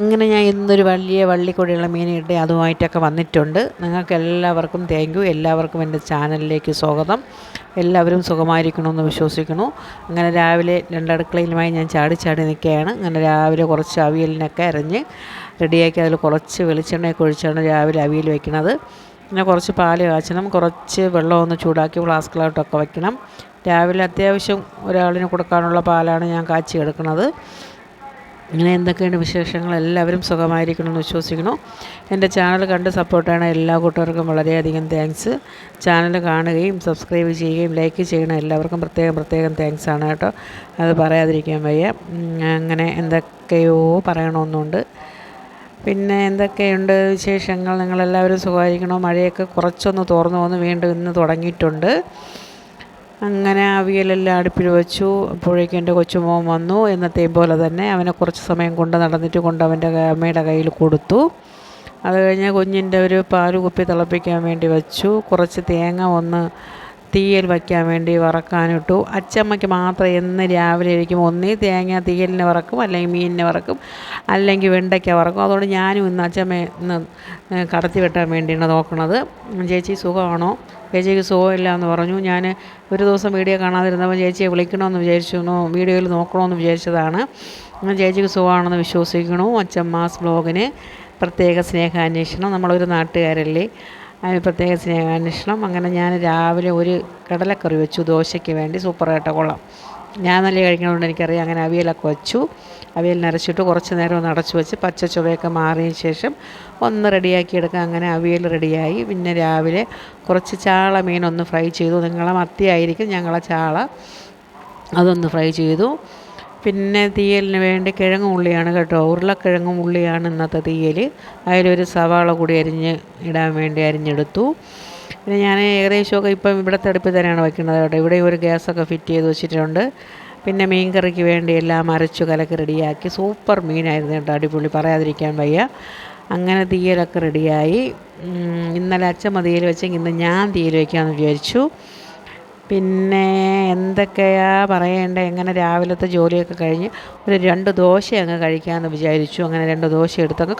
അങ്ങനെ ഞാൻ ഇന്നൊരു വലിയ വള്ളിക്കൊടിയുള്ള മീൻ കിട്ടി അതുമായിട്ടൊക്കെ വന്നിട്ടുണ്ട്. നിങ്ങൾക്ക് എല്ലാവർക്കും താങ്ക് യു. എല്ലാവർക്കും എൻ്റെ ചാനലിലേക്ക് സ്വാഗതം. എല്ലാവരും സുഖമായിരിക്കണമെന്ന് വിശ്വസിക്കുന്നു. അങ്ങനെ രാവിലെ രണ്ടടുക്കളയിലുമായി ഞാൻ ചാടി നിൽക്കുകയാണ്. അങ്ങനെ രാവിലെ കുറച്ച് അവിയലിനൊക്കെ അരിഞ്ഞ് റെഡിയാക്കി അതിൽ കുറച്ച് വെളിച്ചെണ്ണയൊക്കെ ഒഴിച്ചാണ് രാവിലെ അവിയൽ വയ്ക്കുന്നത്. പിന്നെ കുറച്ച് പാൽ കാച്ചണം, കുറച്ച് വെള്ളം ഒന്ന് ചൂടാക്കി ഫ്ലാസ്കിലോട്ടൊക്കെ വയ്ക്കണം. രാവിലെ അത്യാവശ്യം ഒരാളിന് കൊടുക്കാനുള്ള പാലാണ് ഞാൻ കാച്ചി എടുക്കുന്നത്. ഇങ്ങനെ എന്തൊക്കെയാണ് വിശേഷങ്ങൾ? എല്ലാവരും സുഖമായിരിക്കണമെന്ന് വിശ്വസിക്കുന്നു. എൻ്റെ ചാനൽ കണ്ട് സപ്പോർട്ടാണ് എല്ലാ കൂട്ടുകാർക്കും വളരെയധികം താങ്ക്സ്. ചാനൽ കാണുകയും സബ്സ്ക്രൈബ് ചെയ്യുകയും ലൈക്ക് ചെയ്യണ എല്ലാവർക്കും പ്രത്യേകം താങ്ക്സ് ആണ് കേട്ടോ. അത് പറയാതിരിക്കാൻ വയ്യ. അങ്ങനെ എന്തൊക്കെയോ പറയണമെന്നുണ്ട്. പിന്നെ എന്തൊക്കെയുണ്ട് വിശേഷങ്ങൾ? നിങ്ങളെല്ലാവരും സുഖമായിരിക്കണോ? മഴയൊക്കെ കുറച്ചൊന്ന് തോർന്നു വന്ന് വീണ്ടും ഇന്ന് തുടങ്ങിയിട്ടുണ്ട്. അങ്ങനെ അവിയലെല്ലാം അടുപ്പിൽ വെച്ചു. അപ്പോഴേക്കും എൻ്റെ കൊച്ചുമോൻ വന്നു. എന്നത്തെയും പോലെ തന്നെ അവനെ കുറച്ച് സമയം നടന്നിട്ട് അവൻ്റെ അമ്മയുടെ കയ്യിൽ കൊടുത്തു. അത് കഴിഞ്ഞ് കുഞ്ഞിൻ്റെ ഒരു പാല് കുപ്പി തിളപ്പിക്കാൻ വേണ്ടി വെച്ചു. കുറച്ച് തേങ്ങ ഒന്ന് തീയൽ വയ്ക്കാൻ വേണ്ടി വറക്കാനിട്ടു. അച്ചമ്മയ്ക്ക് മാത്രം എന്ന് രാവിലെ ഇരിക്കും ഒന്നീ തേങ്ങ തീയലിന് വറക്കും, അല്ലെങ്കിൽ മീനിന് വറക്കും, അല്ലെങ്കിൽ വെണ്ടയ്ക്ക വറക്കും. അതുകൊണ്ട് ഞാനും ഇന്ന് അച്ചമ്മ ഇന്ന് കടത്തി വെട്ടാൻ വേണ്ടിയാണ് നോക്കുന്നത്. ചേച്ചി സുഖമാണോ? ചേച്ചിക്ക് സുഖമില്ല എന്ന് പറഞ്ഞു. ഞാൻ ഒരു ദിവസം വീഡിയോ കാണാതിരുന്നപ്പോൾ ചേച്ചിയെ വിളിക്കണമെന്ന് വിചാരിച്ചു, വീഡിയോയിൽ നോക്കണമെന്ന് വിചാരിച്ചതാണ്. ചേച്ചിക്ക് സുഖമാണെന്ന് വിശ്വസിക്കണു. അച്ചമ്മാസ് ബ്ലോഗിന് പ്രത്യേക സ്നേഹാന്വേഷണം. നമ്മളൊരു നാട്ടുകാരല്ലേ, അതിന് പ്രത്യേക സ്നേഹാന്വേഷണം. അങ്ങനെ ഞാൻ രാവിലെ ഒരു കടലക്കറി വെച്ചു ദോശയ്ക്ക് വേണ്ടി. സൂപ്പറായിട്ട് കൊള്ളാം. ഞാൻ നല്ല കഴിക്കുന്നതുകൊണ്ട് എനിക്കറിയാം. അങ്ങനെ അവിയലൊക്കെ വെച്ചു. അവിയൽ നരച്ചിട്ട് കുറച്ച് നേരം ഒന്ന് അടച്ചു വെച്ച് പച്ച ചുവയൊക്കെ മാറിയതിന് ശേഷം ഒന്ന് റെഡിയാക്കി എടുക്കാം. അങ്ങനെ അവിയൽ റെഡിയായി. പിന്നെ രാവിലെ കുറച്ച് ചാള മീനൊന്ന് ഫ്രൈ ചെയ്തു. നിങ്ങളെ മത്തിയായിരിക്കും, ഞങ്ങളെ ചാള. അതൊന്ന് ഫ്രൈ ചെയ്തു. പിന്നെ തീയലിന് വേണ്ടി കിഴങ്ങും ഉള്ളിയാണ് കേട്ടോ. ഉരുളക്കിഴങ്ങും ഉള്ളിയാണ് ഇന്നത്തെ തീയൽ. അതിലൊരു സവാള കൂടി ഇടാൻ വേണ്ടി അരിഞ്ഞെടുത്തു. പിന്നെ ഞാൻ ഏകദേശമൊക്കെ ഇപ്പം ഇവിടുത്തെ അടുപ്പിൽ തന്നെയാണ് വയ്ക്കുന്നത് കേട്ടോ. ഇവിടെ ഒരു ഗ്യാസൊക്കെ ഫിറ്റ് ചെയ്ത് വെച്ചിട്ടുണ്ട്. പിന്നെ മീൻ കറിക്ക് വേണ്ടി എല്ലാം അരച്ചു കലക്കി റെഡിയാക്കി. സൂപ്പർ മീനായിരുന്നു കേട്ടോ, അടിപൊളി, പറയാതിരിക്കാൻ വയ്യ. അങ്ങനെ തീയലൊക്കെ റെഡിയായി. ഇന്നലെ അച്ഛമ്മ തീയൽ വെച്ചെങ്കിൽ ഇന്ന് ഞാൻ തീയൽ വയ്ക്കാമെന്ന് വിചാരിച്ചു. പിന്നെ എന്തൊക്കെയാ പറയേണ്ടത്? എങ്ങനെ രാവിലത്തെ ജോലിയൊക്കെ കഴിഞ്ഞ് ഒരു 2 ദോശ അങ്ങ് കഴിക്കാമെന്ന് വിചാരിച്ചു. അങ്ങനെ 2 ദോശ എടുത്തങ്ങ്